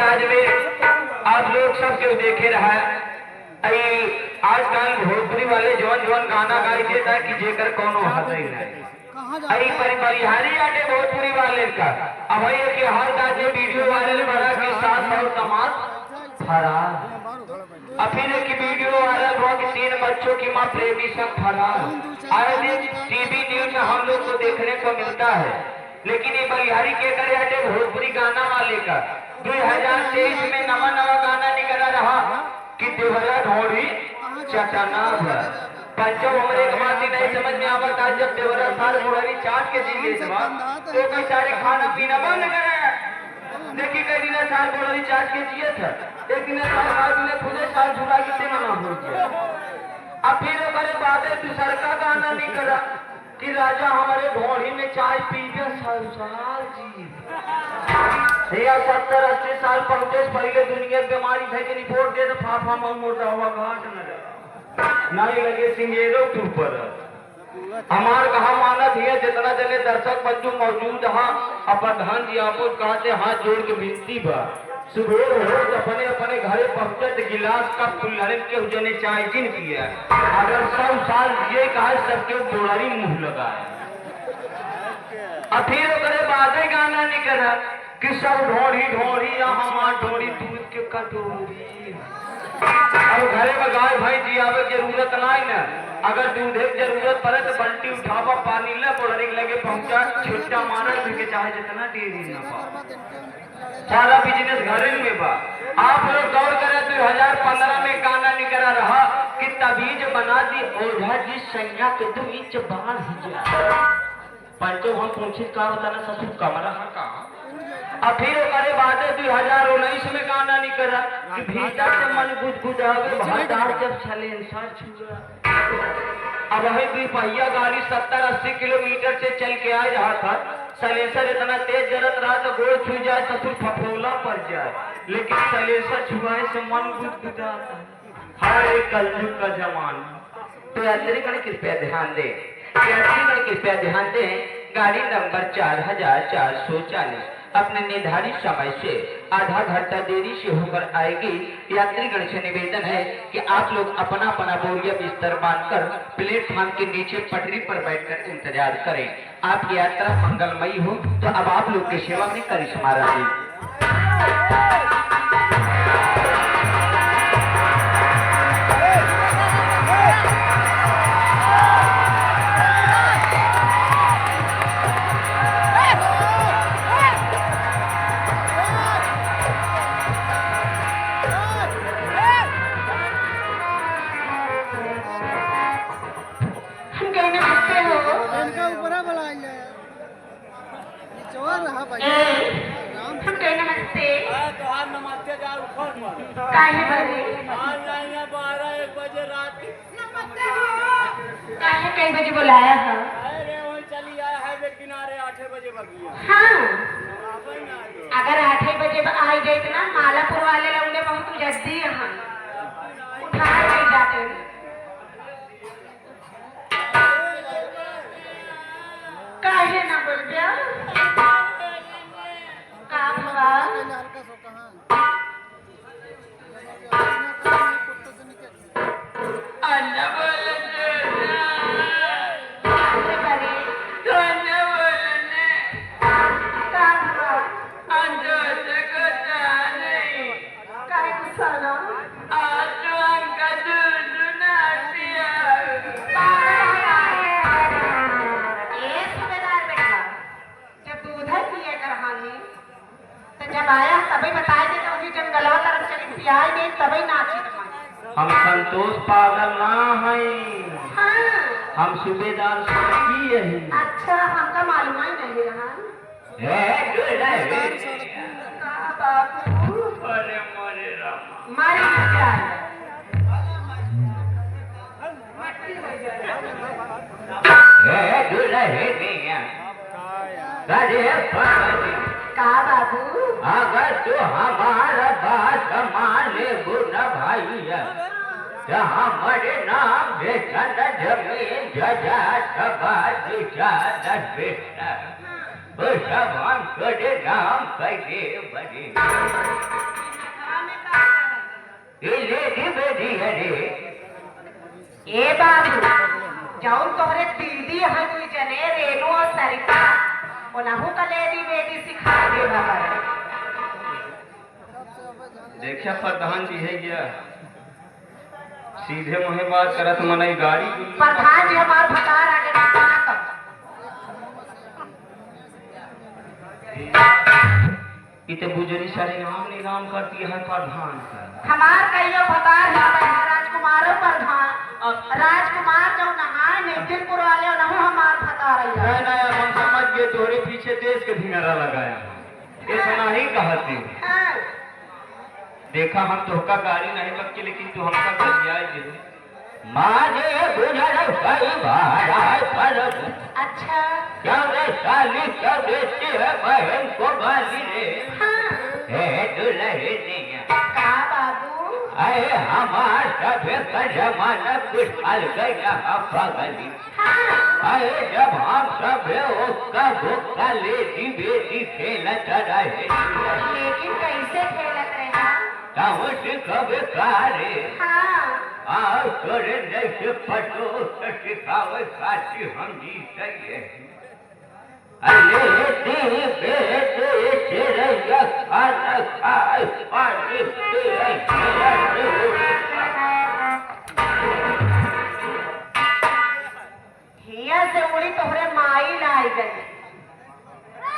समाज में आप लोग सब क्यों देखे रहा आजकल भोजपुरी वाले जौन जौन गाना गाई देता है कि जेकर कोनो हद ही नहीं परिहारी आटे भोजपुरी वाले का अब है कि हर दाजे वीडियो वायरल बना के साथ और समाज फरार अफिन की वीडियो वायरल हुआ कि 3 बच्चों की मां प्रेमी सब फरार आए दिन टीवी न्यूज में हम लोग को देखने को मिलता है। लेकिन ये बलिहारी के करे हटे भोजपुरी गाना वाले का 2023 में नवा नवा गाना निकला रहा कि देवरा ढोड़ी चटना भर पंचो हमरे एक बात ही नहीं समझ में आवत आज जब देवरा सार घोड़ी चाट के जी ले तो कोई सारे खाना पीना बंद करे देखी कई दिन साल घोड़ी चाट के जिए थे एक दिन साल बाद ने खुदे साल झुरा के तेना ना हो गया। अब फिर करे बातें दूसर का गाना नहीं करा कि राजा हमारे घोड़ी में चाय पी के संसार जी 70-80 साल पहुंचे पहले दुनिया बीमारी थे कि रिपोर्ट दे तो फाफा मोटा हुआ घाट न नहीं लगे सिंगेरो के ऊपर हमार कहा मानत है जितना जने दर्शक बंधु मौजूद हाँ प्रधान जी आपको कहते हाथ जोड़ के विनती बा सुबह रोज अपने अपने घरे पहुंचत गिलास का फुलहरिन के जने चाय जिन पिया अगर 100 साल ये कहा सबके बोड़ारी मुंह लगाए अब फिर करे बादे गाना निकला कि सब ढोरी ढोरी या हमार ढोरी दूध के कटोरी अब घरे में गाय भाई जी आवे जरूरत नहीं ना अगर दूधे की जरूरत पड़े तो बल्टी उठावा पानी ले बोड़री लगे पहुंचा छुट्टा मारा के चाहे जितना देरी ना पा सारा बिजनेस घरे में बा। आप लोग गौर करें 2015 में गाना निकला रहा कि तबीज बना दी ओझा जी संज्ञा के 2 इंच बाहर ही जा पंचो हम पूछित का होता ना ससुर कमरा का अब फिर करे बात 2019 में गाना निकला कि भीतर से मन गुदगुदावे भड़ार जब सलेंसर छुआ अब है 2 पहिया गाड़ी 70-80 किलोमीटर से चल के आ रहा था सलेंसर इतना तेज जरत रहा तो गोड़ छू जाए ससुर फफोला पड़ जाए लेकिन सलेंसर छुआए से मन गुदगुदाता हाय कलयुग का जमाना। तो यात्रीगण कृपया ध्यान दें यात्रीगण कृपया ध्यान दें गाड़ी नंबर 4440 अपने निर्धारित समय से आधा घंटा देरी से होकर आएगी। यात्रीगण से निवेदन है कि आप लोग अपना अपना बोरिया बिस्तर बांधकर प्लेटफॉर्म के नीचे पटरी पर बैठकर इंतजार करें। आपकी यात्रा मंगलमयी हो। तो अब आप लोग की सेवा में करिश्मा रही। काहे बजे? आज 12-1 बजे रात काहे कई बजे बुलाया है? अरे वही चली आया हाईवे किनारे 8 बजे बगिया। हाँ अगर 8 बजे आई गई तो ना मालापुर वाले लौंडे बहुत जल्दी यहाँ उठा नहीं जाते। काहे ना बोल दिया का भवा हम संतोष पागल ना हैं। हाँ। हम सूबेदार सड़की है। अच्छा हमका मालूम ही नहीं रहा अरे मोरे राम मारी ना जाए का बाबू अगर तू हमारा बात माने गुना भाई हमारे नाम बेचन जमीन जजा सभा दिशा बेटा सब हम करे नाम कहे बने ये लेडी बेटी है रे। ए बाबू जौन तोहरे दीदी है तू जने रेणु और सरिता उनहु का लेडी बेटी सिखा दे बाबा। देखिए प्रधान जी है क्या सीधे मुहे बात करत मनई गाड़ी प्रधान जी हमार भकार आगे ना कर। इते बुजरी सारे नाम निगाम करती है प्रधान का। हमार कहियो भकार है राजकुमार प्रधान राजकुमार जो नहाए नितिनपुर वाले उनहु हमार भकार है। ना हम समझ गए तोरे पीछे देश के ढिंगरा लगाया ये सुना ही कहती हाँ। देखा हम तोहका गाड़ी नहीं बक्की लेकिन तू हमका गरियाए दे माजे गुजर कई बार पर। अच्छा क्या रे साली क्या बेचती है बहन को गाली रे। हाँ। हे दुल्हनिया का बाबू अरे हमार सभे का जमाना कुछ हल गया पागली। हाँ। अरे जब हम सभे उसका भूखा लेती बेटी खेलत रहे लेकिन कैसे खेलत रहे ताऊं कभी कारे हाँ। आओ तोरे जैसे पटो सिखावे साथी हम जी चाहिए। अरे तेरे बेटे तेरे या खाना खाए पानी तेरे हिया से उड़ी तोहरे माई लाई गई।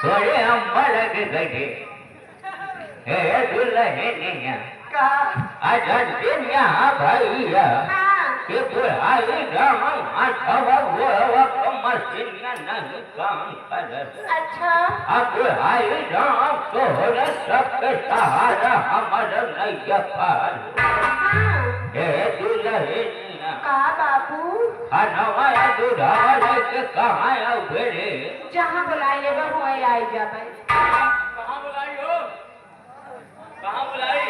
थोड़े अम्बा लग गए हे दुल्हनिया का अजन दिन यहाँ भैया हाँ। के बुढ़ाई राम आठवा वो मसीनिया नहीं काम कर। अच्छा अब बुढ़ाई राम तोहरे सबके सहारा हमारा नहीं पार। हाँ। हे दुल्हनिया का बाबू नवाया दूधावा लेके कहाँ आओ बेरे जहाँ बुलाई ले वो आई जाबे। कहाँ बुलाई हो? कहाँ बुलाई?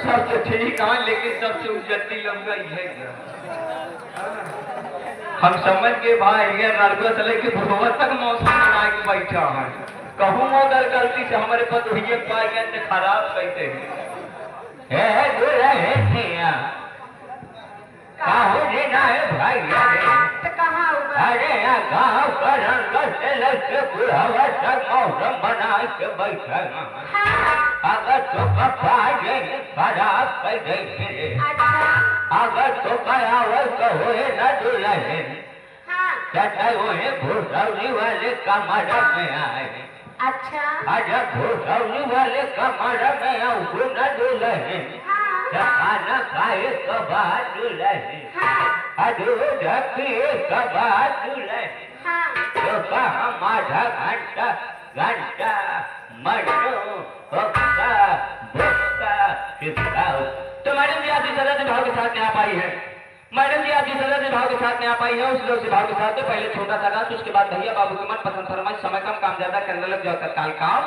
सबसे ठीक है लेकिन सबसे उजती लंगाई है हम समझ के भाई ये नर्गो चले कि भगवत तक मौसम बना के बैठा है कहूँ अगर गलती से हमारे पद हुई पाए गए तो खराब कहते हैं हे दुल्हनिया काहू जी ना है भाई तो कहाँ होगा अरे गाँव का रंग से लगे बुढ़ावा तक मौसम बना के बैठा है हाँ। अगर तो कपा जाए खराब कर देंगे अच्छा अगर तो करावल तो होए न दुल्हन हाँ। चाहे होए भूसौनी वाले कमर में आए। अच्छा अजय भूसौनी वाले कमर में आऊ न दुल्हन हाँ। खाना खाए कबा दुल्हन हाँ। दूध पिए कबा दुल्हन हाँ। तो कहा आधा घंटा घंटा मरो भक्का भक्का सिखाओ। तो मैडम जी आप जिस तरह से भाव के साथ यहाँ पाई है मैडम जी आप जिस तरह से भाव के साथ यहाँ पाई है उस लोग से भाव के साथ पहले छोटा सा गात उसके बाद भैया बाबू के मन पसंद फरमाइश समय कम काम ज्यादा करने लग जाओ तत्काल काम।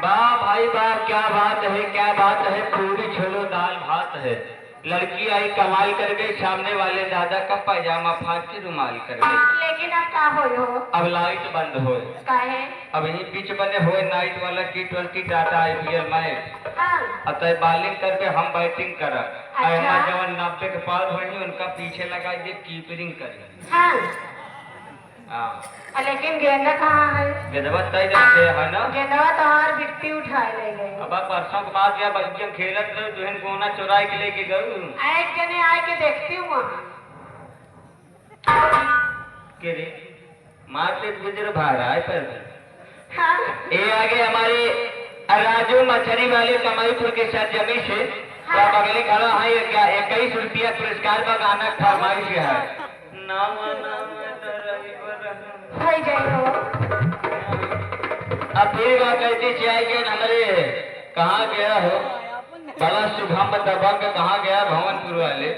वाह भाई वाह, क्या बात है, क्या बात है। पूरी छोलो दाल भात है। लड़की आई कमाल कर गई, सामने वाले दादा का पैजामा फाड़ के रुमाल कर गई। लेकिन अब का हो अब लाइट बंद हो, काहे? अब यही पिच बने हुए नाइट वाला T20 टाटा IPL मैच। हाँ अतः बॉलिंग करके हम बैटिंग करब। अच्छा। जवन 90 के पार होनी उनका पीछे लगा दे कीपिंग करी। हाँ हाँ लेकिन गेंदा कहाँ है? गेंदवा तय रखे है ना। गेंदवा तो और बिट्टी उठाए ले गए। अब परसों के बाद या बच्चे खेलत रहे दुहन कोना चुराई के लेके गए। एक जने आए के देखती हूँ वहाँ। के रे मारते गुजर बाहर आए पर। हाँ ये आगे हमारे राजू मछली वाले कमाईपुर के साथ जमी से हाँ। बगले खड़ा है। ये क्या 21 रुपया पुरस्कार का गाना फरमाइश है। नाम हो जाए हो। अब फिर बात कहती चाहिए हमारे कहाँ गया हो बड़ा शुभम दबंग कहाँ गया भवनपुर वाले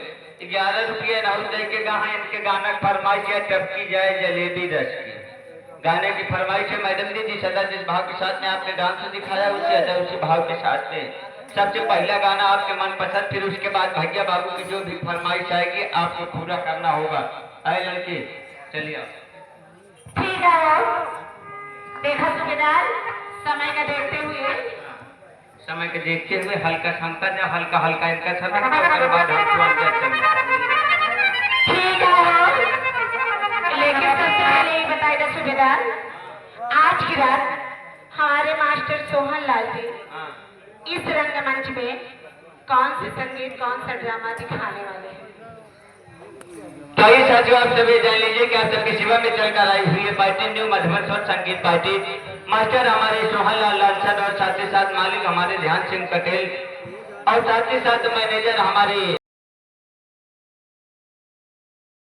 11 रुपये नौ दे के कहा इनके गाना की फरमाइश है टपकी जाए जलेबी 10 की। गाने की फरमाइश है मैडम जी सदा जिस भाव के साथ में आपने डांस दिखाया उससे अदा उसी भाव के साथ में सबसे पहला गाना आपके मन पसंद, फिर उसके बाद भैया बाबू की जो भी फरमाइश आएगी आपको पूरा करना होगा। आए लड़की चलिए ठीक है देखा सूबेदार समय का देखते हुए समय के देखते हुए हल्का शंका या हल्का हल्का इनका समय के बाद हम तुरंत चलेंगे। ठीक है लेकिन सबसे पहले ये बताएगा सूबेदार आज की रात हमारे मास्टर सोहन लाल जी हाँ। इस रंगमंच में कौन से संगीत कौन सा ड्रामा दिखाने वाले हैं? तो ये साथियों आप सभी जान लीजिए कि आप सबकी सेवा में चलकर आई हुई है पार्टी न्यू मधुबन स्वर संगीत पार्टी। मास्टर हमारे सोहन लाल लालसद और साथ ही साथ मालिक हमारे ध्यान सिंह पटेल और साथ ही साथ मैनेजर हमारे